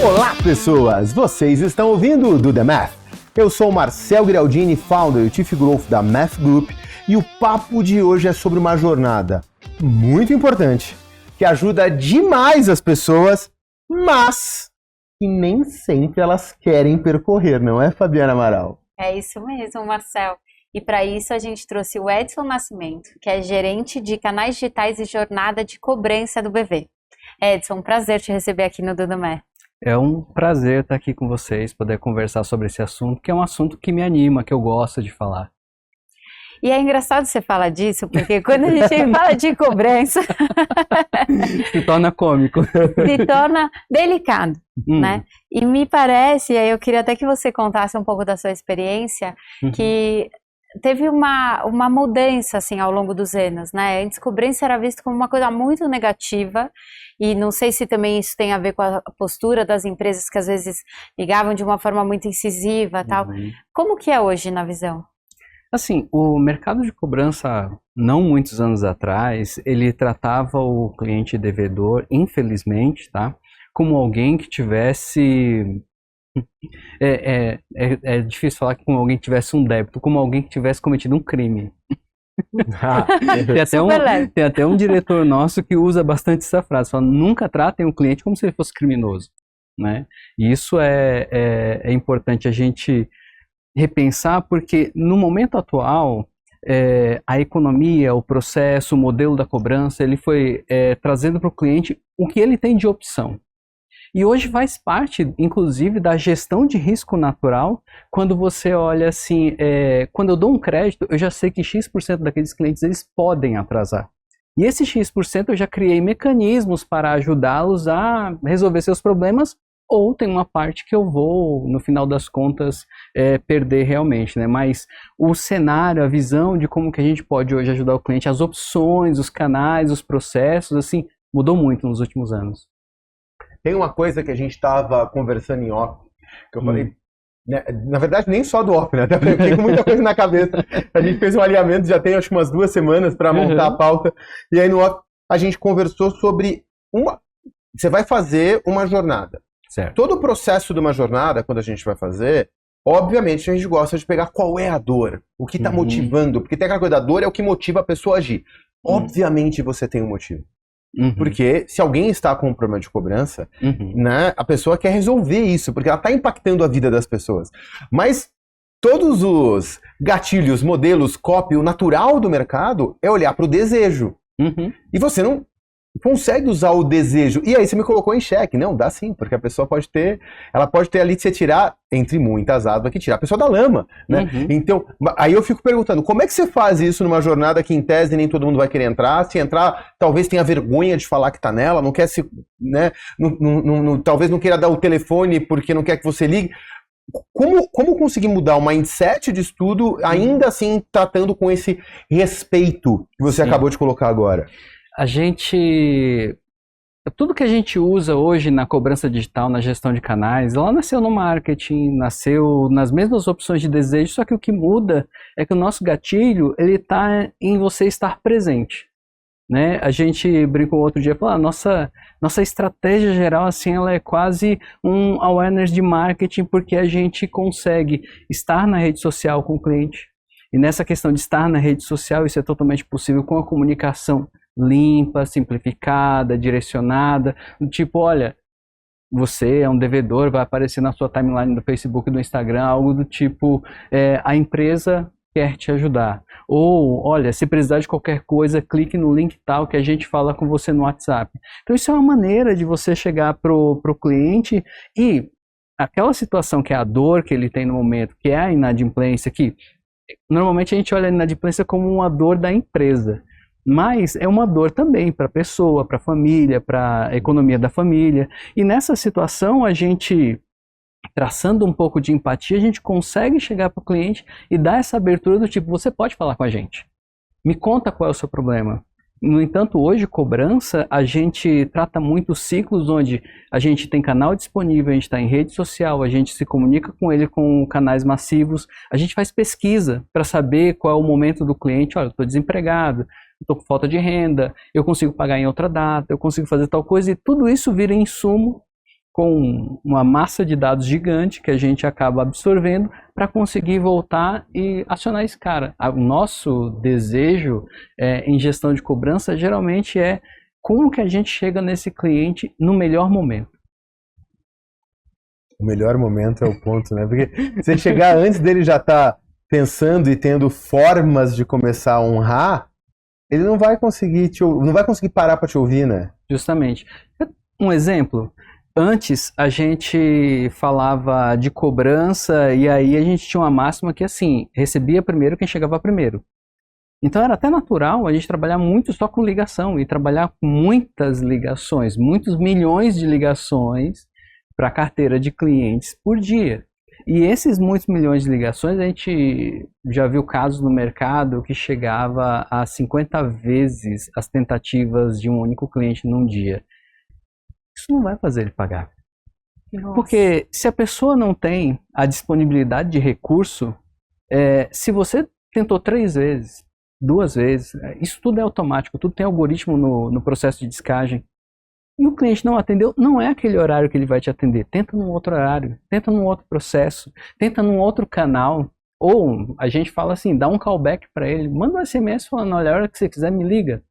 Olá, pessoas! Vocês estão ouvindo o Do The Math. Eu sou o Marcel Giraldini, founder e Chief Growth da Math Group, e o papo de hoje é sobre uma jornada muito importante, que ajuda demais as pessoas, mas que nem sempre elas querem percorrer, não é, Fabiana Amaral? É isso mesmo, Marcel. E para isso a gente trouxe o Edson Nascimento, que é gerente de canais digitais e jornada de cobrança do BV. Edson, um prazer te receber aqui no Do The Math. É um prazer estar aqui com vocês, poder conversar sobre esse assunto, que é um assunto que me anima, que eu gosto de falar. E é engraçado você falar disso, porque quando a gente fala de cobrança... Se torna cômico. Se torna delicado, né? E me parece, e aí eu queria até que você contasse um pouco da sua experiência, que teve uma mudança, assim, ao longo dos anos, né? Antes, cobrança era visto como uma coisa muito negativa, e não sei se também isso tem a ver com a postura das empresas que às vezes ligavam de uma forma muito incisiva e tal. Como que é hoje na visão? Assim, o mercado de cobrança, não muitos anos atrás, ele tratava o cliente devedor, infelizmente, tá? Como alguém que tivesse... É difícil falar que como alguém que tivesse um débito, como alguém que tivesse cometido um crime. Tem até um diretor nosso que usa bastante essa frase, fala, nunca tratem o cliente como se ele fosse criminoso, né? E isso é importante a gente repensar, porque no momento atual a economia, o processo, o modelo da cobrança, ele foi trazendo para o cliente o que ele tem de opção. E hoje faz parte, inclusive, da gestão de risco natural, quando você olha assim, quando eu dou um crédito, eu já sei que X% daqueles clientes eles podem atrasar. E esse X% eu já criei mecanismos para ajudá-los a resolver seus problemas, ou tem uma parte que eu vou, no final das contas, perder realmente, né? Mas o cenário, a visão de como que a gente pode hoje ajudar o cliente, as opções, os canais, os processos, assim, mudou muito nos últimos anos. Tem uma coisa que a gente estava conversando em off, que eu falei, né, na verdade nem só do off, né? Até porque eu fiquei com muita coisa na cabeça. A gente fez um alinhamento, já tem acho que umas 2 semanas para montar a pauta, e aí no off a gente conversou sobre você vai fazer uma jornada. Certo. Todo o processo de uma jornada, quando a gente vai fazer, obviamente a gente gosta de pegar qual é a dor, o que está motivando, porque tem aquela coisa da dor é o que motiva a pessoa a agir. Obviamente você tem um motivo. Porque se alguém está com um problema de cobrança, né, a pessoa quer resolver isso, porque ela está impactando a vida das pessoas. Mas todos os gatilhos, modelos, copy, o natural do mercado é olhar para o desejo. E você não consegue usar o desejo. E aí você me colocou em xeque. Não, dá sim, porque a pessoa pode ter ali de você tirar, entre muitas aspas aqui, tirar a pessoa da lama, né? Então, aí eu fico perguntando, como é que você faz isso numa jornada que em tese nem todo mundo vai querer entrar? Se entrar, talvez tenha vergonha de falar que tá nela, não quer se, né? Talvez não queira dar o telefone porque não quer que você ligue. Como conseguir mudar o mindset de estudo, ainda assim tratando com esse respeito que você acabou de colocar agora? Tudo que a gente usa hoje na cobrança digital, na gestão de canais, ela nasceu no marketing, nasceu nas mesmas opções de desejo, só que o que muda é que o nosso gatilho, ele está em você estar presente, né? A gente brincou outro dia, falou, nossa estratégia geral, assim, ela é quase um awareness de marketing, porque a gente consegue estar na rede social com o cliente. E nessa questão de estar na rede social, isso é totalmente possível com a comunicação limpa, simplificada, direcionada, do tipo, olha, você é um devedor, vai aparecer na sua timeline do Facebook e do Instagram, algo do tipo, a empresa quer te ajudar. Ou, olha, se precisar de qualquer coisa, clique no link tal que a gente fala com você no WhatsApp. Então isso é uma maneira de você chegar pro cliente e aquela situação que é a dor que ele tem no momento, que é a inadimplência, que normalmente a gente olha a inadimplência como uma dor da empresa. Mas é uma dor também para a pessoa, para a família, para a economia da família. E nessa situação, a gente, traçando um pouco de empatia, a gente consegue chegar para o cliente e dar essa abertura do tipo, você pode falar com a gente. Me conta qual é o seu problema. No entanto, hoje, cobrança, a gente trata muito ciclos onde a gente tem canal disponível, a gente está em rede social, a gente se comunica com ele com canais massivos, a gente faz pesquisa para saber qual é o momento do cliente. Olha, eu estou desempregado, estou com falta de renda, eu consigo pagar em outra data, eu consigo fazer tal coisa, e tudo isso vira insumo com uma massa de dados gigante que a gente acaba absorvendo para conseguir voltar e acionar esse cara. O nosso desejo em gestão de cobrança geralmente é como que a gente chega nesse cliente no melhor momento. O melhor momento é o ponto, né? Porque se chegar antes dele já estar pensando e tendo formas de começar a honrar, ele não vai conseguir parar para te ouvir, né? Justamente. Um exemplo, antes a gente falava de cobrança e aí a gente tinha uma máxima que assim, recebia primeiro quem chegava primeiro. Então era até natural a gente trabalhar muito só com ligação e trabalhar com muitas ligações, muitos milhões de ligações para a carteira de clientes por dia. E esses muitos milhões de ligações, a gente já viu casos no mercado que chegava a 50 vezes as tentativas de um único cliente num dia. Isso não vai fazer ele pagar. Nossa. Porque se a pessoa não tem a disponibilidade de recurso, se você tentou 3 vezes, 2 vezes, isso tudo é automático, tudo tem algoritmo no processo de descagem. E o cliente não atendeu, não é aquele horário que ele vai te atender. Tenta num outro horário, tenta num outro processo, tenta num outro canal. Ou a gente fala assim, dá um callback para ele, manda um SMS falando, olha, a hora que você quiser me liga.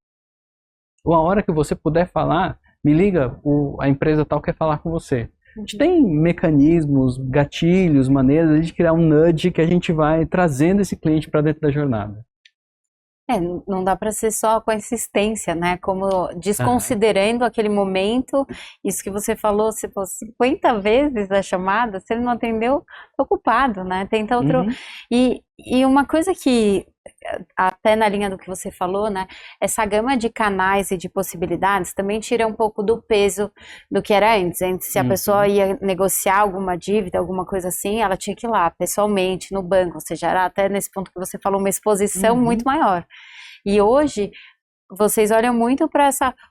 Ou a hora que você puder falar, me liga, a empresa tal quer falar com você. A gente tem mecanismos, gatilhos, maneiras de criar um nudge que a gente vai trazendo esse cliente para dentro da jornada. Não dá para ser só com insistência, né? Como desconsiderando aquele momento, isso que você falou, se for 50 vezes a chamada, se ele não atendeu, tá ocupado, né? Tenta outro. E uma coisa que, até na linha do que você falou, né? Essa gama de canais e de possibilidades também tira um pouco do peso do que era antes. Antes, se a pessoa ia negociar alguma dívida, alguma coisa assim, ela tinha que ir lá, pessoalmente, no banco. Ou seja, era até nesse ponto que você falou, uma exposição muito maior. E hoje, vocês olham muito para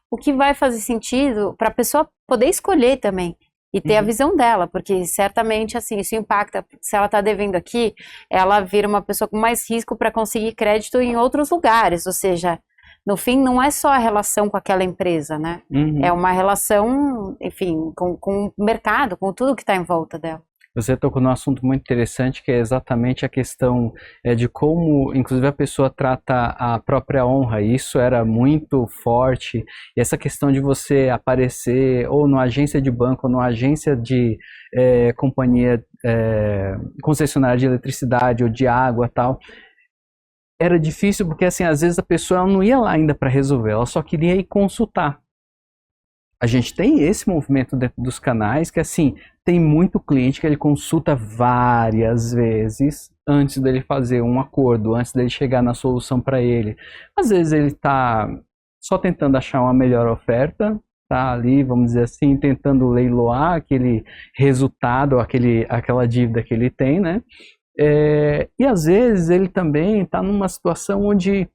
o que vai fazer sentido para a pessoa poder escolher também. E ter a visão dela, porque certamente, assim, isso impacta. Se ela está devendo aqui, ela vira uma pessoa com mais risco para conseguir crédito em outros lugares. Ou seja, no fim, não é só a relação com aquela empresa, né? É uma relação, enfim, com o mercado, com tudo que está em volta dela. Você tocou num assunto muito interessante, que é exatamente a questão de como, inclusive, a pessoa trata a própria honra. Isso era muito forte. E essa questão de você aparecer ou numa agência de banco, ou numa agência de companhia concessionária de eletricidade ou de água e tal, era difícil porque, assim, às vezes a pessoa não ia lá ainda para resolver, ela só queria ir consultar. A gente tem esse movimento dentro dos canais que, assim, tem muito cliente que ele consulta várias vezes antes dele fazer um acordo, antes dele chegar na solução para ele. Às vezes ele está só tentando achar uma melhor oferta, tá ali, vamos dizer assim, tentando leiloar aquele resultado, aquela dívida que ele tem, né? E às vezes ele também está numa situação onde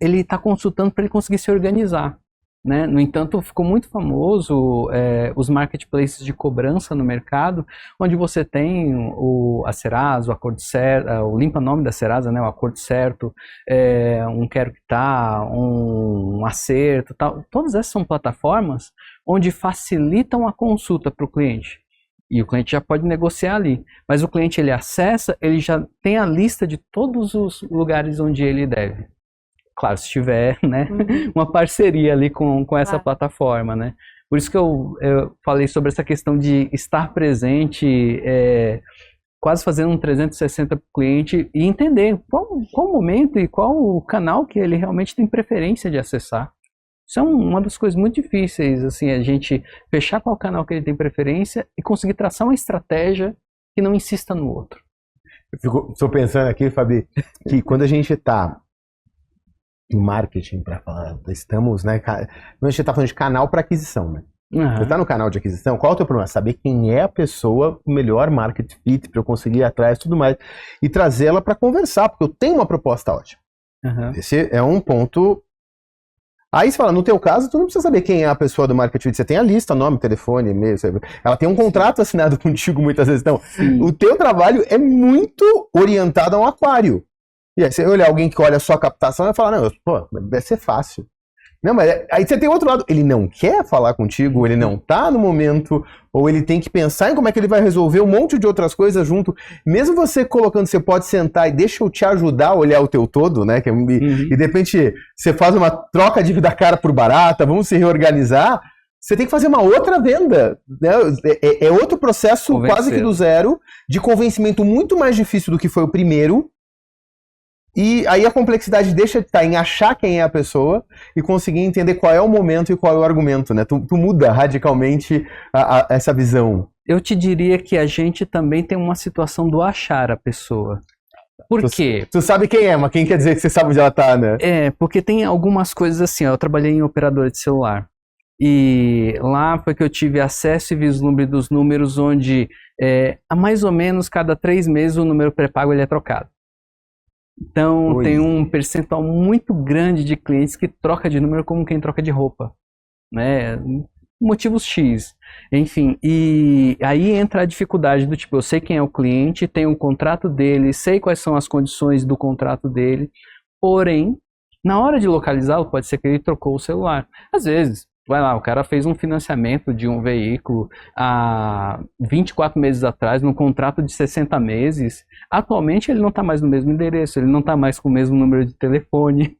ele está consultando para ele conseguir se organizar. Né? No entanto, ficou muito famoso os marketplaces de cobrança no mercado, onde você tem a Serasa, o Acordo Certo, o limpa-nome da Serasa, né? O Acordo Certo, um Quero Quitar, um Acerto, tal. Todas essas são plataformas onde facilitam a consulta para o cliente. E o cliente já pode negociar ali. Mas o cliente, ele acessa, ele já tem a lista de todos os lugares onde ele deve. Claro, se tiver, né, uma parceria ali com essa plataforma, né? Por isso que eu falei sobre essa questão de estar presente, quase fazendo um 360 para o cliente e entender qual o momento e qual o canal que ele realmente tem preferência de acessar. Isso é uma das coisas muito difíceis, assim, a gente fechar qual canal que ele tem preferência e conseguir traçar uma estratégia que não insista no outro. Estou pensando aqui, Fabi, que quando a gente está em marketing, para falar, estamos, né? A gente está falando de canal para aquisição, né? Você está no canal de aquisição, qual é o teu problema? Saber quem é a pessoa, o melhor market fit para eu conseguir ir atrás e tudo mais, e trazê-la para conversar, porque eu tenho uma proposta ótima. Esse é um ponto. Aí você fala, no teu caso, tu não precisa saber quem é a pessoa do marketing, você tem a lista, nome, telefone, e-mail, ela tem um contrato assinado contigo muitas vezes. Então, o teu trabalho é muito orientado a um aquário. E aí você olha alguém que olha só a captação e fala, não, pô, vai ser fácil. Não, mas aí você tem outro lado. Ele não quer falar contigo, ou ele não tá no momento, ou ele tem que pensar em como é que ele vai resolver um monte de outras coisas junto. Mesmo você colocando, você pode sentar e deixa eu te ajudar a olhar o teu todo, né? E de repente você faz uma troca de vida cara por barata, vamos se reorganizar. Você tem que fazer uma outra venda, né? É outro processo quase que do zero, de convencimento muito mais difícil do que foi o primeiro. E aí a complexidade deixa de estar em achar quem é a pessoa e conseguir entender qual é o momento e qual é o argumento, né? Tu muda radicalmente essa visão. Eu te diria que a gente também tem uma situação do achar a pessoa. Por quê? Tu sabe quem é, mas quem quer dizer que você sabe onde ela tá, né? Porque tem algumas coisas assim, ó, eu trabalhei em operadora de celular. E lá foi que eu tive acesso e vislumbre dos números onde a mais ou menos cada 3 meses o número pré-pago ele é trocado. Então tem um percentual muito grande de clientes que troca de número como quem troca de roupa, né? Motivos X, enfim, e aí entra a dificuldade do tipo, eu sei quem é o cliente, tenho o contrato dele, sei quais são as condições do contrato dele, porém, na hora de localizá-lo, pode ser que ele trocou o celular. Às vezes, vai lá, o cara fez um financiamento de um veículo há 24 meses atrás, num contrato de 60 meses. Atualmente ele não está mais no mesmo endereço, ele não está mais com o mesmo número de telefone.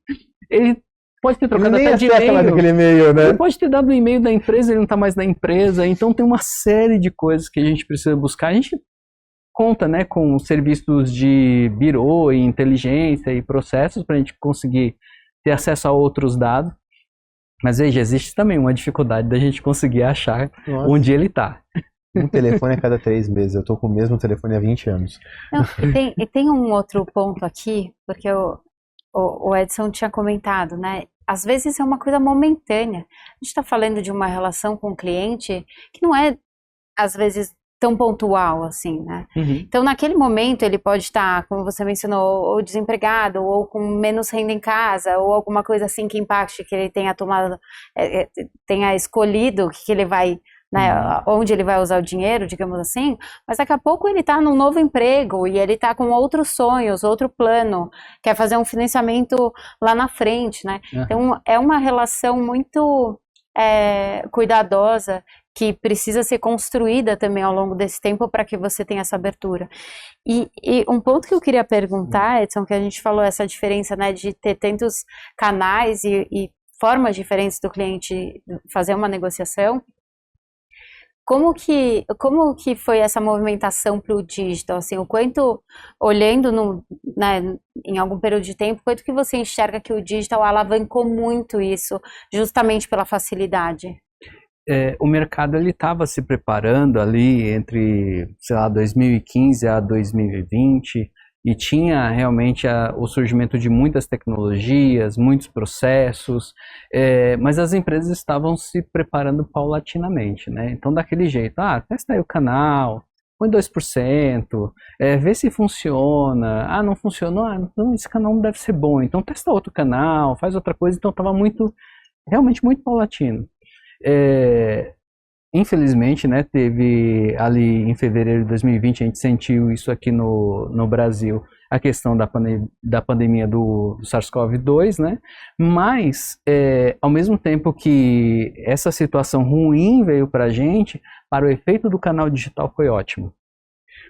Ele pode ter trocado até de e-mail. Né? Ele pode ter dado o e-mail da empresa, ele não está mais na empresa. Então tem uma série de coisas que a gente precisa buscar. A gente conta, né, com serviços de birô e inteligência e processos para a gente conseguir ter acesso a outros dados. Mas veja, existe também uma dificuldade da gente conseguir achar onde ele está. Um telefone a cada 3 meses. Eu tô com o mesmo telefone há 20 anos. Não, e tem um outro ponto aqui, porque o Edson tinha comentado, né? Às vezes é uma coisa momentânea. A gente está falando de uma relação com o cliente que não é, às vezes, tão pontual assim, né? Então, naquele momento, ele pode estar, como você mencionou, ou desempregado, ou com menos renda em casa, ou alguma coisa assim que impacte, que ele tenha tomado, tenha escolhido o que ele vai, né, onde ele vai usar o dinheiro, digamos assim, mas daqui a pouco ele está num novo emprego e ele está com outros sonhos, outro plano, quer fazer um financiamento lá na frente, né? Então, é uma relação muito cuidadosa, que precisa ser construída também ao longo desse tempo para que você tenha essa abertura. E um ponto que eu queria perguntar, Edson, que a gente falou essa diferença, né, de ter tantos canais e formas diferentes do cliente fazer uma negociação. Como que foi essa movimentação para o digital? Assim, o quanto, olhando né, em algum período de tempo, quanto que você enxerga que o digital alavancou muito isso, justamente pela facilidade? O mercado ele estava se preparando ali entre, sei lá, 2015 a 2020 e tinha realmente o surgimento de muitas tecnologias, muitos processos, mas as empresas estavam se preparando paulatinamente, né? Então, daquele jeito, testa aí o canal, põe 2%, vê se funciona, não funcionou, então esse canal não deve ser bom, então testa outro canal, faz outra coisa, então estava realmente muito paulatino. Infelizmente, né, teve ali em fevereiro de 2020, a gente sentiu isso aqui no Brasil, a questão da pandemia do SARS-CoV-2, né, mas ao mesmo tempo que essa situação ruim veio para a gente, para o efeito do canal digital foi ótimo,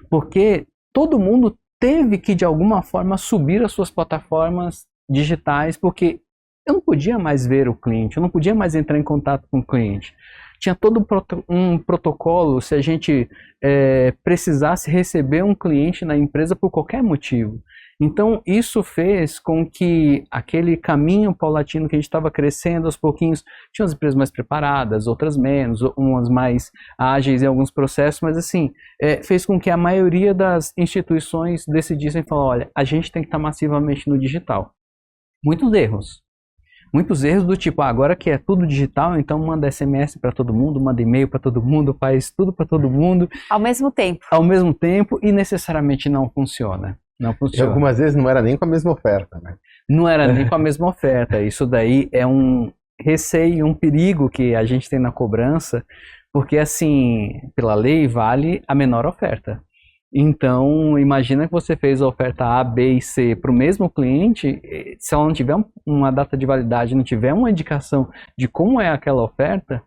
porque todo mundo teve que de alguma forma subir as suas plataformas digitais, porque eu não podia mais ver o cliente, eu não podia mais entrar em contato com o cliente. Tinha todo um protocolo se a gente precisasse receber um cliente na empresa por qualquer motivo. Então, isso fez com que aquele caminho paulatino que a gente estava crescendo aos pouquinhos, tinha as empresas mais preparadas, outras menos, umas mais ágeis em alguns processos, mas assim, fez com que a maioria das instituições decidissem falar, olha, a gente tem que estar massivamente no digital. Muitos erros do tipo, agora que é tudo digital, então manda SMS para todo mundo, manda e-mail para todo mundo, faz tudo para todo mundo. Ao mesmo tempo, e necessariamente não funciona. E algumas vezes não era nem com a mesma oferta, né? Não era nem com a mesma oferta. Isso daí é um receio, um perigo que a gente tem na cobrança, porque assim, pela lei vale a menor oferta. Então, imagina que você fez a oferta A, B e C para o mesmo cliente, se ela não tiver uma data de validade, não tiver uma indicação de como é aquela oferta,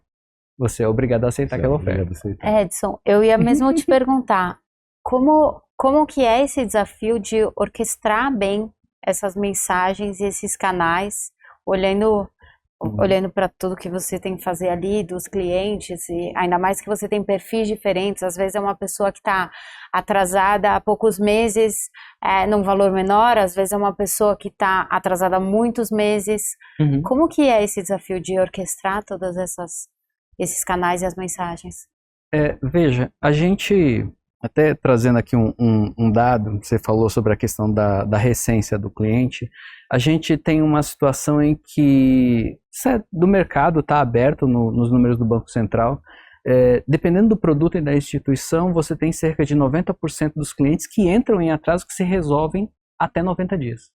você é obrigado a aceitar aquela oferta. Edson, eu ia mesmo te perguntar, como que é esse desafio de orquestrar bem essas mensagens e esses canais, olhando para tudo que você tem que fazer ali, dos clientes, e ainda mais que você tem perfis diferentes, às vezes é uma pessoa que está atrasada há poucos meses, num valor menor, às vezes é uma pessoa que está atrasada há muitos meses. Como que é esse desafio de orquestrar todos esses canais e as mensagens? Veja, a gente, até trazendo aqui um dado, você falou sobre a questão da recência do cliente, a gente tem uma situação em que do mercado está aberto nos números do Banco Central, dependendo do produto e da instituição, você tem cerca de 90% dos clientes que entram em atraso que se resolvem até 90 dias.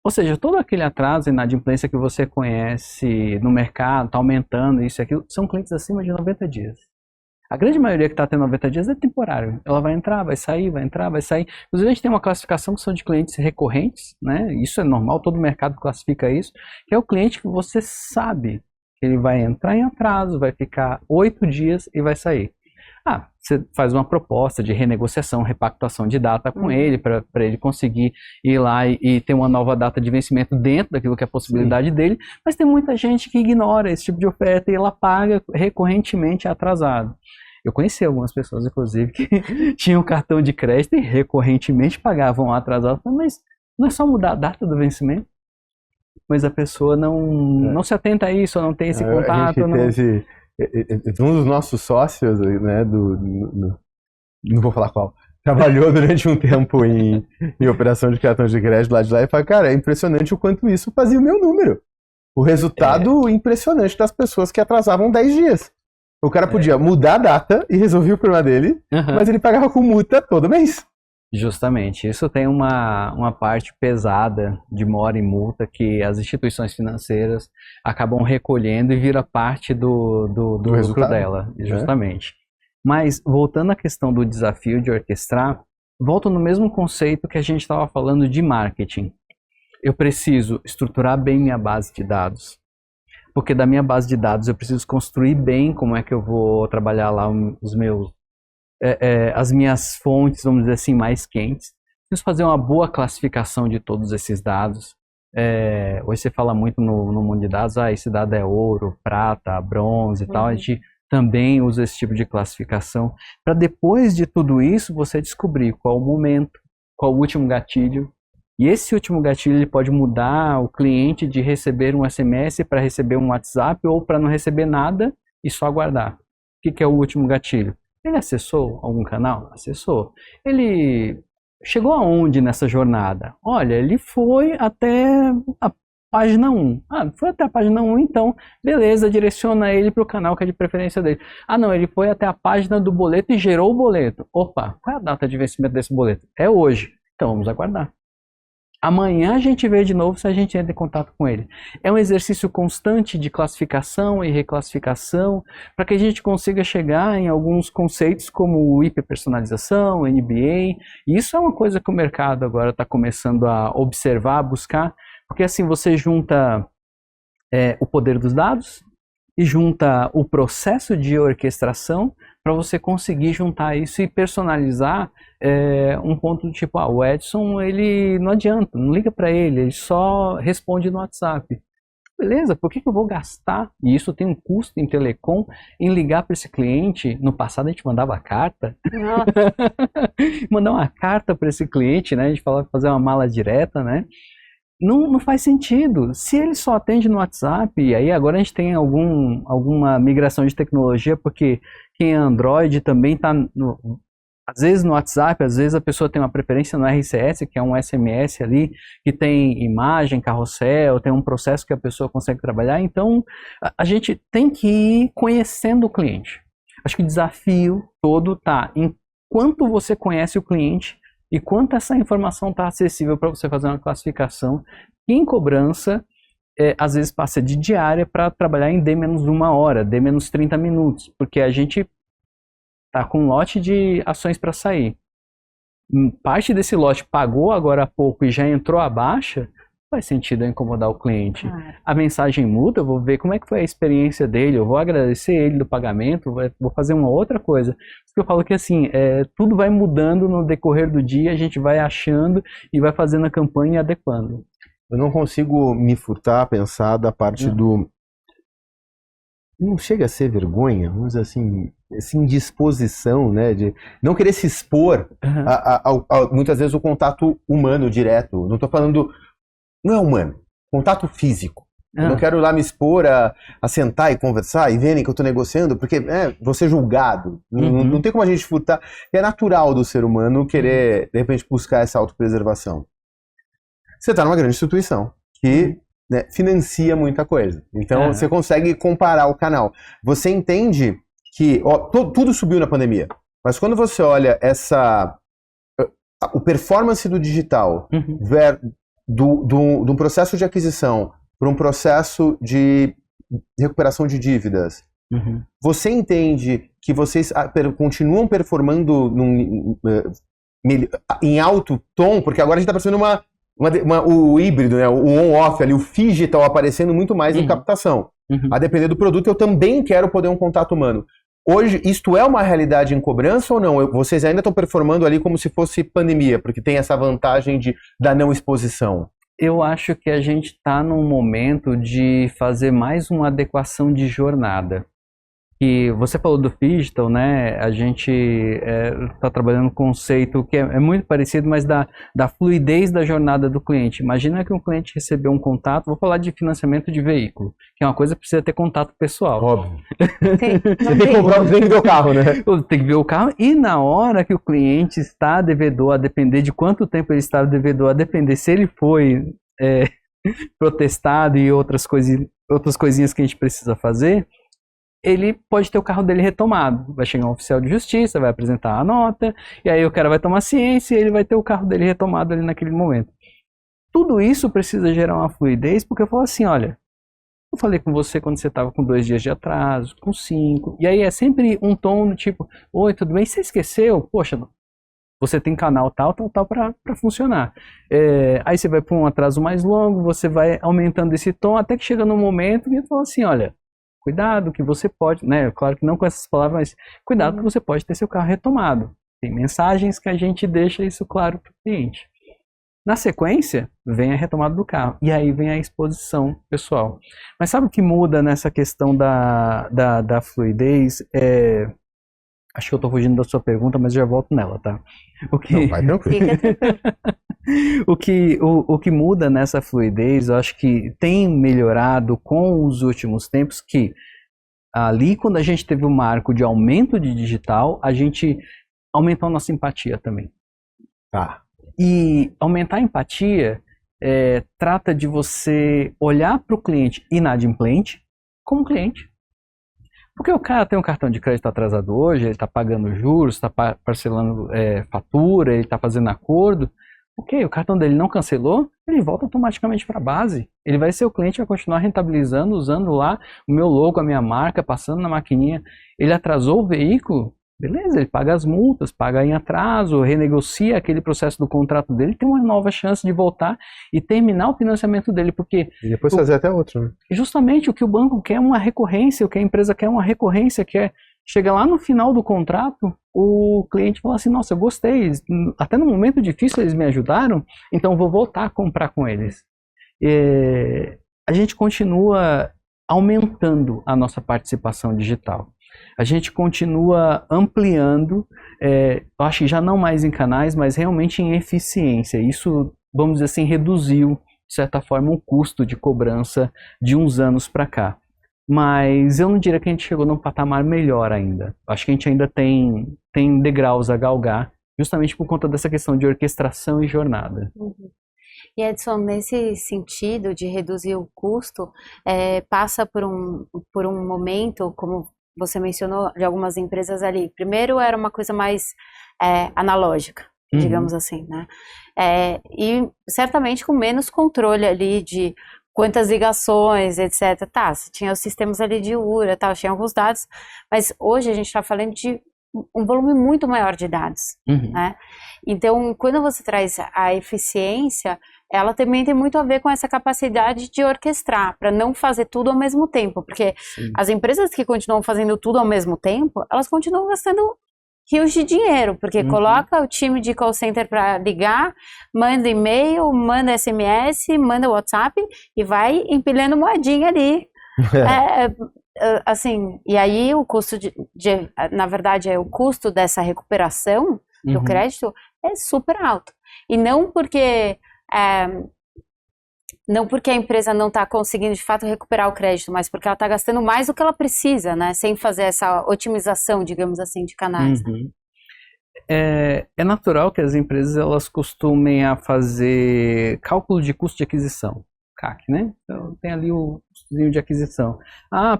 Ou seja, todo aquele atraso e inadimplência que você conhece no mercado, está aumentando, isso e aquilo, são clientes acima de 90 dias. A grande maioria que está até 90 dias é temporário. Ela vai entrar, vai sair, vai entrar, vai sair. Inclusive, a gente tem uma classificação que são de clientes recorrentes, né? Isso é normal, todo mercado classifica isso, que é o cliente que você sabe que ele vai entrar em atraso, vai ficar 8 dias e vai sair. Você faz uma proposta de renegociação, repactuação de data com ele, para ele conseguir ir lá e ter uma nova data de vencimento dentro daquilo que é a possibilidade dele, mas tem muita gente que ignora esse tipo de oferta e ela paga recorrentemente atrasado. Eu conheci algumas pessoas, inclusive, que tinham cartão de crédito e recorrentemente pagavam atrasado, mas não é só mudar a data do vencimento? Mas a pessoa não se atenta a isso, não tem esse contato. Um dos nossos sócios, né, não vou falar qual, trabalhou durante um tempo em operação de cartão de crédito lá de lá e fala, cara, é impressionante o quanto isso fazia o meu número. O resultado impressionante das pessoas que atrasavam 10 dias. O cara podia mudar a data e resolver o problema dele, mas ele pagava com multa todo mês. Justamente, isso tem uma parte pesada de mora e multa que as instituições financeiras acabam recolhendo e vira parte do lucro dela, justamente. Mas, voltando à questão do desafio de orquestrar, volto no mesmo conceito que a gente estava falando de marketing. Eu preciso estruturar bem minha base de dados, porque da minha base de dados eu preciso construir bem como é que eu vou trabalhar lá as minhas fontes, vamos dizer assim, mais quentes. Preciso fazer uma boa classificação de todos esses dados. Hoje você fala muito no mundo de dados, esse dado é ouro, prata, bronze e tal. A gente também usa esse tipo de classificação para depois de tudo isso você descobrir qual o momento, qual o último gatilho. E esse último gatilho ele pode mudar o cliente de receber um SMS para receber um WhatsApp ou para não receber nada e só aguardar. O que é o último gatilho? Ele acessou algum canal? Acessou. Ele chegou aonde nessa jornada? Olha, ele foi até a página 1. Foi até a página 1, então, beleza, direciona ele para o canal que é de preferência dele. Não, ele foi até a página do boleto e gerou o boleto. Opa, qual é a data de vencimento desse boleto? É hoje. Então, vamos aguardar. Amanhã a gente vê de novo se a gente entra em contato com ele. É um exercício constante de classificação e reclassificação para que a gente consiga chegar em alguns conceitos como hiperpersonalização, NBA. E isso é uma coisa que o mercado agora está começando a observar, a buscar, porque assim você junta o poder dos dados e junta o processo de orquestração para você conseguir juntar isso e personalizar um ponto do tipo, o Edson, ele não adianta, não liga para ele só responde no WhatsApp. Beleza, por que eu vou gastar, e isso tem um custo em telecom, em ligar para esse cliente? No passado a gente mandava carta, mandar uma carta para esse cliente, né? A gente falava fazer uma mala direta, né? Não faz sentido. Se ele só atende no WhatsApp, e aí agora a gente tem alguma migração de tecnologia, porque quem é Android também está, às vezes no WhatsApp, às vezes a pessoa tem uma preferência no RCS, que é um SMS ali, que tem imagem, carrossel, tem um processo que a pessoa consegue trabalhar. Então, a gente tem que ir conhecendo o cliente. Acho que o desafio todo está em quanto você conhece o cliente e quanto essa informação está acessível para você fazer uma classificação. E em cobrança, às vezes passa de diária para trabalhar em D-1 hora, D-30 minutos, porque a gente está com um lote de ações para sair. Parte desse lote pagou agora há pouco e já entrou a baixa, faz sentido eu incomodar o cliente. A mensagem muda, eu vou ver como é que foi a experiência dele, eu vou agradecer ele do pagamento, vou fazer uma outra coisa. Por isso que eu falo que assim, tudo vai mudando no decorrer do dia, a gente vai achando e vai fazendo a campanha e adequando. Eu não consigo me furtar a pensar da parte do... Não chega a ser vergonha, vamos dizer assim, essa indisposição, né, de não querer se expor muitas vezes o contato humano direto. Não estou falando, não é humano, contato físico. Eu não quero lá me expor a sentar e conversar e verem que eu estou negociando, porque vou ser julgado. Não tem como a gente furtar. É natural do ser humano querer, de repente, buscar essa autopreservação. Você está numa grande instituição que... né, financia muita coisa. Então, você consegue comparar o canal. Você entende que tudo subiu na pandemia, mas quando você olha o performance do digital do processo de aquisição para um processo de recuperação de dívidas, você entende que vocês continuam performando em alto tom, porque agora a gente está percebendo o híbrido, né, o on-off ali, o phygital aparecendo muito mais em captação. A depender do produto, eu também quero poder um contato humano. Hoje, isto é uma realidade em cobrança ou não? Vocês ainda estão performando ali como se fosse pandemia, porque tem essa vantagem da não exposição? Eu acho que a gente está num momento de fazer mais uma adequação de jornada. E você falou do digital, né? A gente está trabalhando um conceito que é muito parecido, mas da fluidez da jornada do cliente. Imagina que um cliente recebeu um contato, vou falar de financiamento de veículo, que é uma coisa que precisa ter contato pessoal. Óbvio. Tem que ver o carro, né? Tem que ver o carro, e na hora que o cliente está devedor, a depender de quanto tempo ele está devedor, a depender se ele foi protestado e outras coisinhas que a gente precisa fazer, ele pode ter o carro dele retomado. Vai chegar um oficial de justiça, vai apresentar a nota, e aí o cara vai tomar ciência e ele vai ter o carro dele retomado ali naquele momento. Tudo isso precisa gerar uma fluidez, porque eu falo assim, olha, eu falei com você quando você estava com 2 dias de atraso, com 5, e aí é sempre um tom do tipo, oi, tudo bem? Você esqueceu? Poxa, você tem canal tal para funcionar. Aí você vai para um atraso mais longo, você vai aumentando esse tom, até que chega num momento e fala assim, olha, cuidado que você pode, né? Claro que não com essas palavras, mas cuidado que você pode ter seu carro retomado. Tem mensagens que a gente deixa isso claro para o cliente. Na sequência, vem a retomada do carro. E aí vem a exposição pessoal. Mas sabe o que muda nessa questão da fluidez? Acho que eu estou fugindo da sua pergunta, mas já volto nela, tá? Não, vai tranquilo. O que muda nessa fluidez, eu acho que tem melhorado com os últimos tempos, que ali quando a gente teve um marco de aumento de digital, a gente aumentou a nossa empatia também. Tá. E aumentar a empatia trata de você olhar para o cliente inadimplente como cliente. Porque o cara tem um cartão de crédito atrasado hoje, ele está pagando juros, está parcelando fatura, ele está fazendo acordo. Ok, o cartão dele não cancelou, ele volta automaticamente para a base. Ele vai ser o cliente, vai continuar rentabilizando, usando lá o meu logo, a minha marca, passando na maquininha. Ele atrasou o veículo, beleza, ele paga as multas, paga em atraso, renegocia aquele processo do contrato dele, tem uma nova chance de voltar e terminar o financiamento dele, porque... E depois fazer até outro, né? Justamente o que o banco quer é uma recorrência, o que a empresa quer é uma recorrência, que é chega lá no final do contrato, o cliente fala assim, nossa, eu gostei, até no momento difícil eles me ajudaram, então vou voltar a comprar com eles. A gente continua aumentando a nossa participação digital. A gente continua ampliando, eu acho que já não mais em canais, mas realmente em eficiência. Isso, vamos dizer assim, reduziu, de certa forma, o custo de cobrança de uns anos para cá. Mas eu não diria que a gente chegou num patamar melhor ainda. Acho que a gente ainda tem degraus a galgar, justamente por conta dessa questão de orquestração e jornada. E Edson, nesse sentido de reduzir o custo, passa por um momento, como você mencionou, de algumas empresas ali. Primeiro era uma coisa mais analógica, digamos assim, né? E certamente com menos controle ali de quantas ligações, etc. Tá, você tinha os sistemas ali de URA, tal, tinha alguns dados, mas hoje a gente está falando de um volume muito maior de dados, né? Então, quando você traz a eficiência, ela também tem muito a ver com essa capacidade de orquestrar, para não fazer tudo ao mesmo tempo, porque as empresas que continuam fazendo tudo ao mesmo tempo, elas continuam gastando rios de dinheiro, porque coloca o time de call center para ligar, manda e-mail, manda SMS, manda WhatsApp e vai empilhando moedinha ali. Assim, e aí o custo na verdade, o custo dessa recuperação do crédito é super alto. E não porque a empresa não está conseguindo de fato recuperar o crédito, mas porque ela está gastando mais do que ela precisa, né? Sem fazer essa otimização, digamos assim, de canais. É natural que as empresas elas costumem a fazer cálculo de custo de aquisição, CAC, né? Então tem ali o custozinho de aquisição.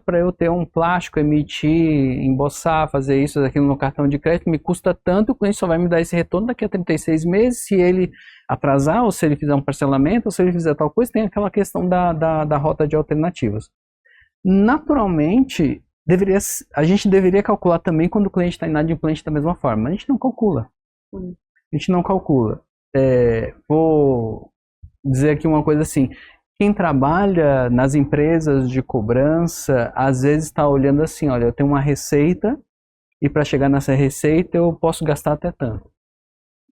Para eu ter um plástico, emitir, embossar, fazer isso, aquilo no cartão de crédito, me custa tanto, o cliente só vai me dar esse retorno daqui a 36 meses, se ele atrasar, ou se ele fizer um parcelamento, ou se ele fizer tal coisa, tem aquela questão da rota de alternativas. Naturalmente, a gente deveria calcular também quando o cliente está inadimplente da mesma forma. A gente não calcula. A gente não calcula. Vou dizer aqui uma coisa assim, quem trabalha nas empresas de cobrança, às vezes está olhando assim, olha, eu tenho uma receita, e para chegar nessa receita eu posso gastar até tanto.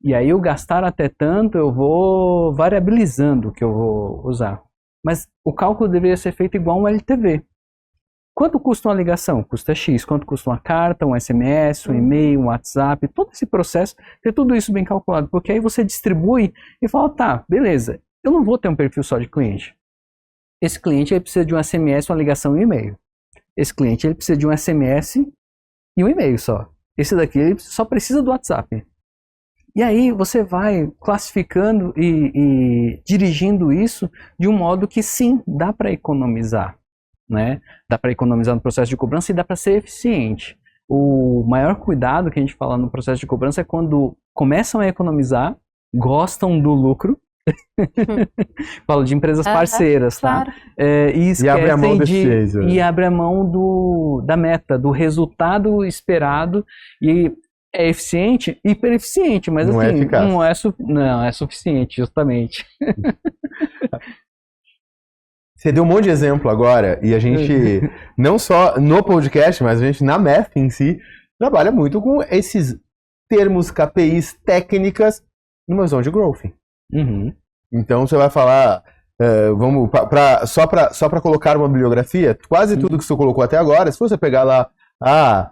E aí o gastar até tanto eu vou variabilizando o que eu vou usar. Mas o cálculo deveria ser feito igual um LTV. Quanto custa uma ligação? Custa X. Quanto custa uma carta, um SMS, um e-mail, um WhatsApp, todo esse processo, ter tudo isso bem calculado, porque aí você distribui e fala, tá, beleza, eu não vou ter um perfil só de cliente. Esse cliente ele precisa de um SMS, uma ligação e um e-mail. Esse cliente ele precisa de um SMS e um e-mail só. Esse daqui ele só precisa do WhatsApp. E aí você vai classificando e dirigindo isso de um modo que sim, dá para economizar, né? Dá para economizar no processo de cobrança e dá para ser eficiente. O maior cuidado que a gente fala no processo de cobrança é quando começam a economizar, gostam do lucro, falo de empresas parceiras, tá? Claro. E abre a mão e abre a mão da meta, do resultado esperado, e é eficiente, hiper eficiente, mas não assim, é eficaz. Não é suficiente, justamente. Você deu um monte de exemplo agora, e a gente, não só no podcast, mas a gente na MEF em si, trabalha muito com esses termos, KPIs, técnicas, numa visão de growth. Então você vai falar, só para colocar uma bibliografia, quase tudo que você colocou até agora, se você pegar lá a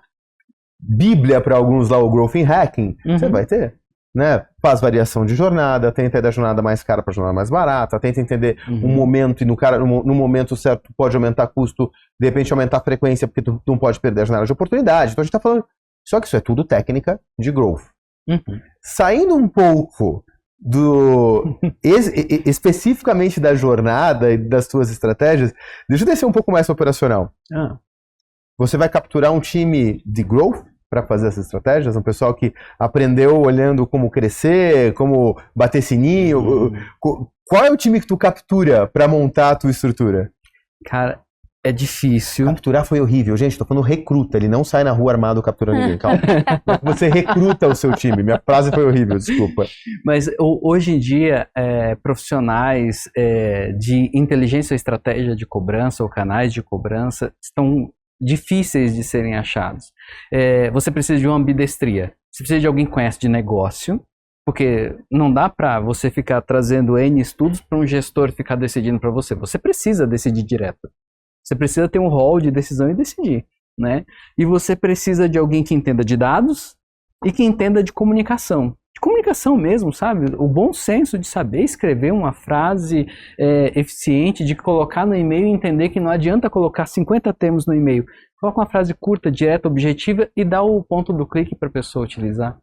Bíblia para alguns lá, o Growth Hacking, você vai ter. Né? Faz variação de jornada, tenta ir da jornada mais cara para a jornada mais barata, tenta entender um momento, e no momento certo pode aumentar custo, de repente aumentar a frequência, porque tu não pode perder a janela de oportunidade. Então a gente está falando, só que isso é tudo técnica de growth. Saindo um pouco especificamente da jornada e das suas estratégias, deixa eu descer um pouco mais operacional. Você vai capturar um time de growth para fazer essas estratégias? Um pessoal que aprendeu olhando como crescer, como bater sininho. Qual é o time que tu captura para montar a tua estrutura? Cara, é difícil. Capturar foi horrível. Gente, tô falando recruta. Ele não sai na rua armado capturando ninguém. Calma. Você recruta o seu time. Minha frase foi horrível, desculpa. Mas hoje em dia, profissionais de inteligência ou estratégia de cobrança ou canais de cobrança estão difíceis de serem achados. Você precisa de uma ambidestria. Você precisa de alguém que conhece de negócio, porque não dá para você ficar trazendo N estudos para um gestor ficar decidindo para você. Você precisa decidir direto. Você precisa ter um rol de decisão e decidir, né? E você precisa de alguém que entenda de dados e que entenda de comunicação. De comunicação mesmo, sabe? O bom senso de saber escrever uma frase eficiente, de colocar no e-mail e entender que não adianta colocar 50 termos no e-mail. Coloca uma frase curta, direta, objetiva e dá o ponto do clique para a pessoa utilizar.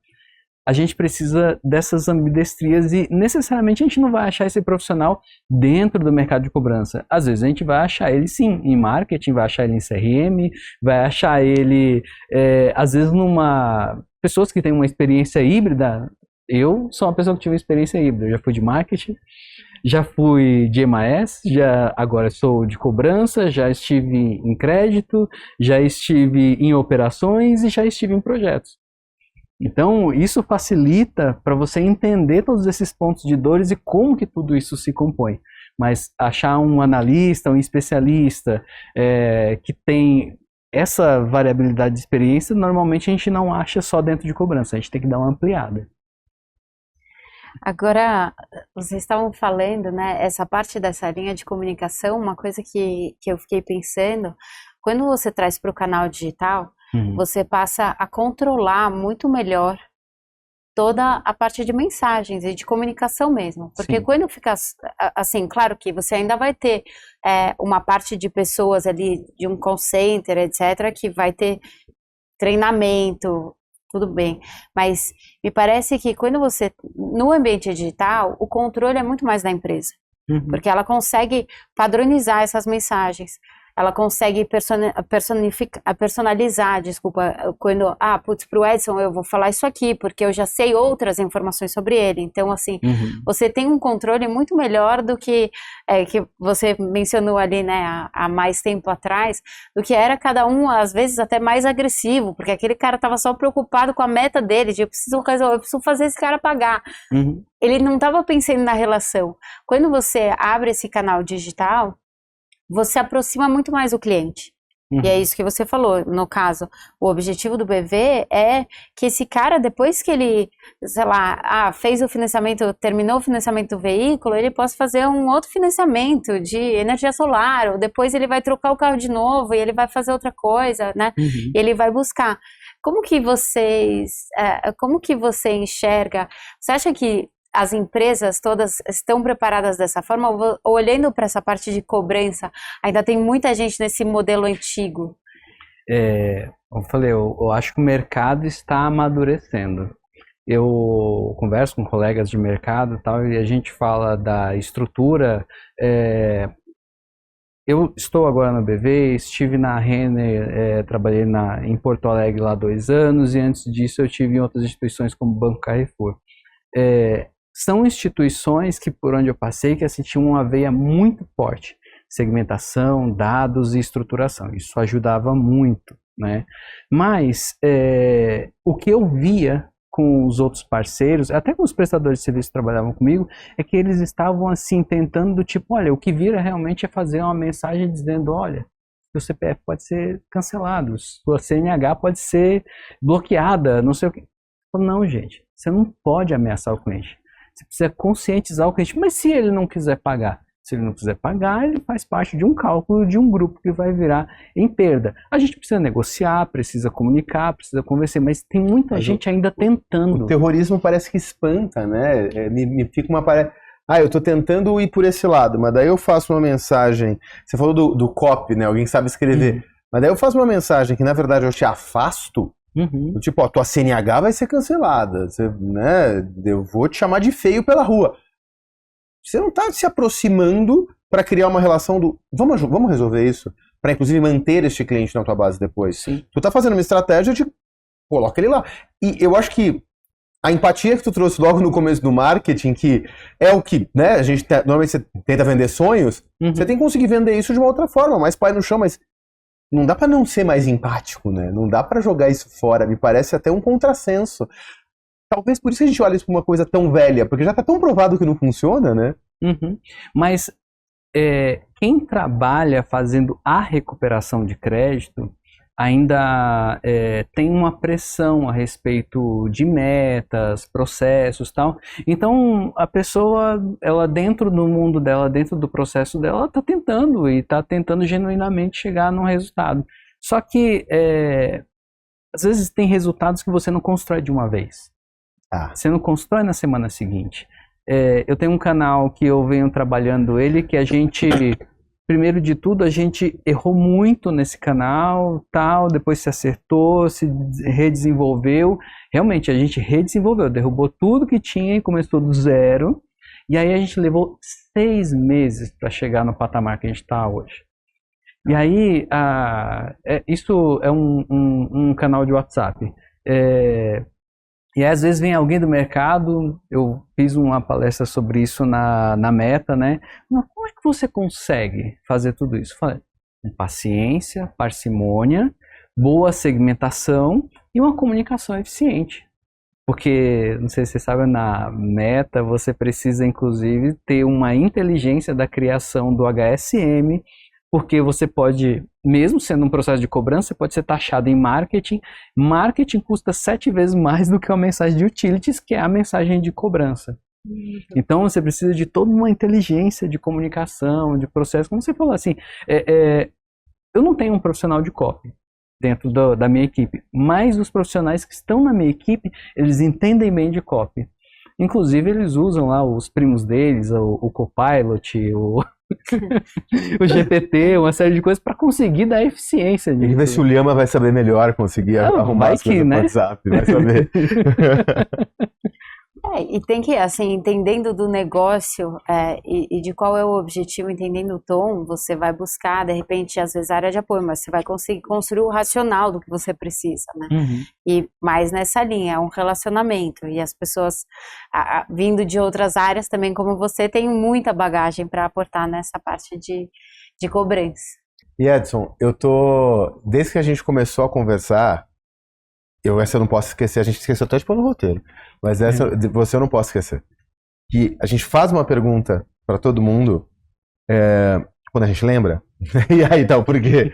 A gente precisa dessas ambidestrias e necessariamente a gente não vai achar esse profissional dentro do mercado de cobrança. Às vezes a gente vai achar ele sim em marketing, vai achar ele em CRM, vai achar ele às vezes pessoas que têm uma experiência híbrida. Eu sou uma pessoa que tive uma experiência híbrida, eu já fui de marketing, já fui de EMAS, agora sou de cobrança, já estive em crédito, já estive em operações e já estive em projetos. Então, isso facilita para você entender todos esses pontos de dores e como que tudo isso se compõe. Mas achar um analista, um especialista que tem essa variabilidade de experiência, normalmente a gente não acha só dentro de cobrança, a gente tem que dar uma ampliada. Agora, vocês estavam falando, né, essa parte dessa linha de comunicação, uma coisa que eu fiquei pensando, quando você traz para o canal digital, você passa a controlar muito melhor toda a parte de mensagens e de comunicação mesmo. Porque Sim. Quando fica assim, claro que você ainda vai ter uma parte de pessoas ali, de um call center, etc., que vai ter treinamento, tudo bem. Mas me parece que quando você, no ambiente digital, o controle é muito mais da empresa. Porque ela consegue padronizar essas mensagens. Ela consegue personalizar, desculpa, quando, pro Edson eu vou falar isso aqui, porque eu já sei outras informações sobre ele. Então, assim, você tem um controle muito melhor do que você mencionou ali, né, há mais tempo atrás, do que era cada um, às vezes, até mais agressivo, porque aquele cara estava só preocupado com a meta dele, de eu preciso fazer esse cara pagar. Ele não estava pensando na relação. Quando você abre esse canal digital, você aproxima muito mais o cliente. E é isso que você falou. No caso, o objetivo do BV é que esse cara, depois que ele, sei lá, fez o financiamento, terminou o financiamento do veículo, ele possa fazer um outro financiamento de energia solar, ou depois ele vai trocar o carro de novo e ele vai fazer outra coisa, né? E ele vai buscar. Como que você enxerga? Você acha que as empresas todas estão preparadas dessa forma? Ou olhando para essa parte de cobrança, ainda tem muita gente nesse modelo antigo? Como eu falei, eu acho que o mercado está amadurecendo. Eu converso com colegas de mercado e tal, e a gente fala da estrutura. Eu estou agora na BV, estive na Renner, trabalhei em Porto Alegre lá 2 anos, e antes disso eu tive em outras instituições como o Banco Carrefour. São instituições que, por onde eu passei, que assim, tinham uma veia muito forte. Segmentação, dados e estruturação. Isso ajudava muito, né? Mas o que eu via com os outros parceiros, até com os prestadores de serviço que trabalhavam comigo, é que eles estavam assim, tentando do tipo, olha, o que vira realmente é fazer uma mensagem dizendo, olha, seu CPF pode ser cancelado, sua CNH pode ser bloqueada, não sei o que. Não, gente, você não pode ameaçar o cliente. Você precisa conscientizar o cliente, mas se ele não quiser pagar? Se ele não quiser pagar, ele faz parte de um cálculo de um grupo que vai virar em perda. A gente precisa negociar, precisa comunicar, precisa convencer, mas tem muita gente ainda tentando. O terrorismo parece que espanta, né? Me fica uma... eu estou tentando ir por esse lado, mas daí eu faço uma mensagem... Você falou do copy, né? Alguém sabe escrever. Mas daí eu faço uma mensagem que, na verdade, eu te afasto. Tipo, tua CNH vai ser cancelada, né? Eu vou te chamar de feio pela rua. Você não está se aproximando para criar uma relação do vamos resolver isso, para inclusive manter este cliente na tua base depois. Sim. Tu está fazendo uma estratégia de coloca ele lá. E eu acho que a empatia que tu trouxe logo no começo do marketing, que é o que, né, a gente normalmente você tenta vender sonhos, você tem que conseguir vender isso de uma outra forma, mais pé no chão, mas não dá pra não ser mais empático, né? Não dá pra jogar isso fora. Me parece até um contrassenso. Talvez por isso que a gente olha isso pra uma coisa tão velha, porque já tá tão provado que não funciona, né? Mas quem trabalha fazendo a recuperação de crédito ainda tem uma pressão a respeito de metas, processos e tal. Então, a pessoa, ela dentro do mundo dela, dentro do processo dela, ela está tentando e está tentando genuinamente chegar num resultado. Só que, às vezes, tem resultados que você não constrói de uma vez. Você não constrói na semana seguinte. Eu tenho um canal que eu venho trabalhando ele, que a gente... Primeiro de tudo, a gente errou muito nesse canal, tal, depois se acertou, se redesenvolveu. Realmente, a gente redesenvolveu, derrubou tudo que tinha e começou do zero. E aí a gente levou 6 meses para chegar no patamar que a gente está hoje. E aí, isso é um canal de WhatsApp. E às vezes vem alguém do mercado, eu fiz uma palestra sobre isso na Meta, né? Mas como é que você consegue fazer tudo isso? Falei, com paciência, parcimônia, boa segmentação e uma comunicação eficiente. Porque, não sei se você sabe, na Meta você precisa, inclusive, ter uma inteligência da criação do HSM, porque você pode, mesmo sendo um processo de cobrança, você pode ser taxado em marketing. Marketing custa 7 vezes mais do que uma mensagem de utilities, que é a mensagem de cobrança. Então você precisa de toda uma inteligência de comunicação, de processo. Como você falou assim, eu não tenho um profissional de copy dentro da minha equipe, mas os profissionais que estão na minha equipe, eles entendem bem de copy. Inclusive eles usam lá os primos deles, o Copilot, o GPT, uma série de coisas para conseguir dar eficiência nisso. Tem que ver se o Lhama vai saber melhor conseguir arrumar as coisas no WhatsApp, vai saber. E tem que, assim, entendendo do negócio e de qual é o objetivo, entendendo o tom, você vai buscar, de repente, às vezes, área de apoio, mas você vai conseguir construir o racional do que você precisa, né? E mais nessa linha, é um relacionamento. E as pessoas vindo de outras áreas também, como você, têm muita bagagem para aportar nessa parte de cobrança. E Edson, desde que a gente começou a conversar, essa eu não posso esquecer, a gente esqueceu até de pôr no roteiro, mas essa você eu não posso esquecer. Que a gente faz uma pergunta para todo mundo, quando a gente lembra, e aí então, por quê?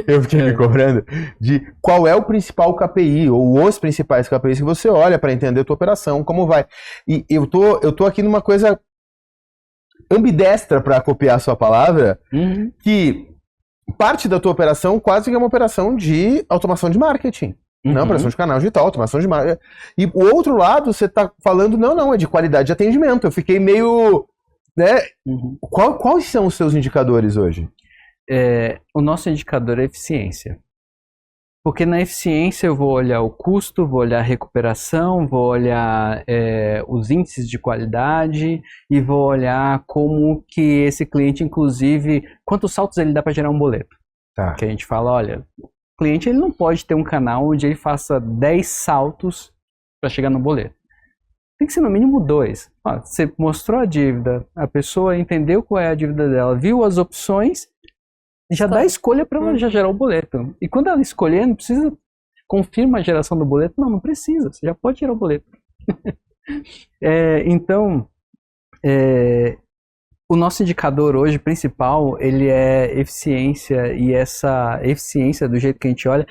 Eu fiquei me cobrando, de qual é o principal KPI, ou os principais KPIs que você olha para entender a tua operação, como vai. E eu tô aqui numa coisa ambidestra para copiar a sua palavra, que parte da tua operação quase que é uma operação de automação de marketing. Não, operação de canal digital, automação de marca. E o outro lado, você tá falando, não, é de qualidade de atendimento. Eu fiquei meio, né? Quais são os seus indicadores hoje? O nosso indicador é eficiência. Porque na eficiência eu vou olhar o custo, vou olhar a recuperação, vou olhar os índices de qualidade e vou olhar como que esse cliente, inclusive, quantos saltos ele dá para gerar um boleto. Tá. Que a gente fala, olha, o cliente ele não pode ter um canal onde ele faça 10 saltos para chegar no boleto. Tem que ser no mínimo 2. Você mostrou a dívida, a pessoa entendeu qual é a dívida dela, viu as opções, já dá a escolha para ela já gerar o boleto. E quando ela escolher, não precisa confirma a geração do boleto? Não precisa, você já pode gerar o boleto. Então, o nosso indicador hoje principal, ele é eficiência, e essa eficiência do jeito que a gente olha,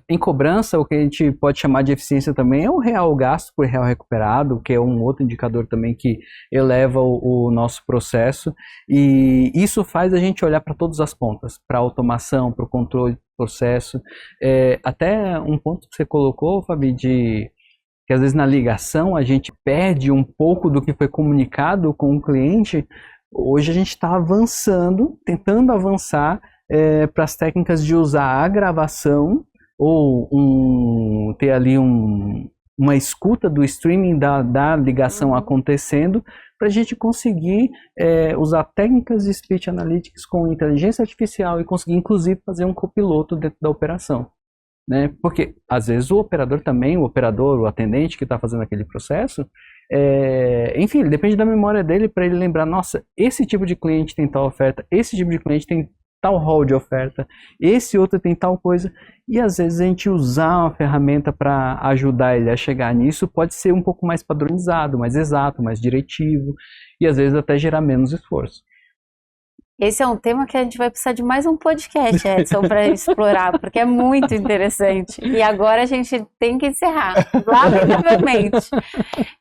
em cobrança, o que a gente pode chamar de eficiência também é o real gasto por real recuperado, que é um outro indicador também que eleva o nosso processo, e isso faz a gente olhar para todas as pontas, para a automação, para o controle do processo, até um ponto que você colocou, Fabi, que às vezes na ligação a gente perde um pouco do que foi comunicado com o cliente. Hoje a gente está avançando, tentando avançar para as técnicas de usar a gravação ou ter ali uma escuta do streaming da ligação acontecendo, para a gente conseguir usar técnicas de speech analytics com inteligência artificial e conseguir inclusive fazer um copiloto dentro da operação. Né? Porque às vezes o operador também, o atendente que está fazendo aquele processo, enfim, ele depende da memória dele para ele lembrar, nossa, esse tipo de cliente tem tal oferta, esse tipo de cliente tem tal rol de oferta, esse outro tem tal coisa, e às vezes a gente usar uma ferramenta para ajudar ele a chegar nisso pode ser um pouco mais padronizado, mais exato, mais diretivo, e às vezes até gerar menos esforço. Esse é um tema que a gente vai precisar de mais um podcast, Edson, para explorar, porque é muito interessante. E agora a gente tem que encerrar, lamentavelmente.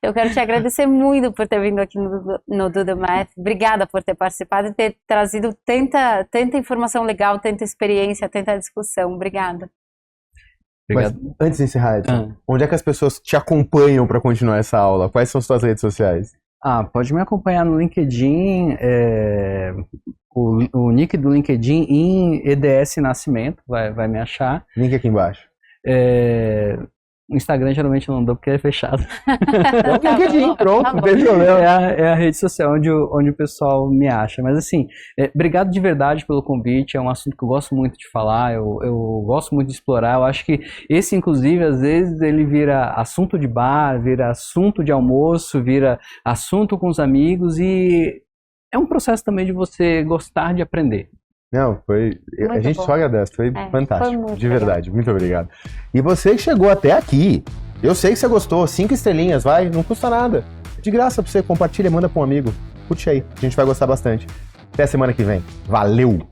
Eu quero te agradecer muito por ter vindo aqui no Do The Math. Obrigada por ter participado e ter trazido tanta informação legal, tanta experiência, tanta discussão. Obrigada. Mas, antes de encerrar, Edson, onde é que as pessoas te acompanham para continuar essa aula? Quais são as suas redes sociais? Pode me acompanhar no LinkedIn, o nick do LinkedIn em EDS Nascimento, vai me achar. Link aqui embaixo. O Instagram geralmente eu não dou porque é fechado. É o LinkedIn, pronto, não tem problema. É a rede social onde o pessoal me acha. Mas assim, obrigado de verdade pelo convite, é um assunto que eu gosto muito de falar, eu gosto muito de explorar. Eu acho que esse, inclusive, às vezes ele vira assunto de bar, vira assunto de almoço, vira assunto com os amigos, e é um processo também de você gostar de aprender. Não, a gente só agradece, foi fantástico, foi de verdade, muito obrigado. E você que chegou até aqui, Eu sei que você gostou, 5 estrelinhas, vai, não custa nada. De graça pra você, compartilha, manda pra um amigo. Curte aí, a gente vai gostar bastante. Até a semana que vem. Valeu!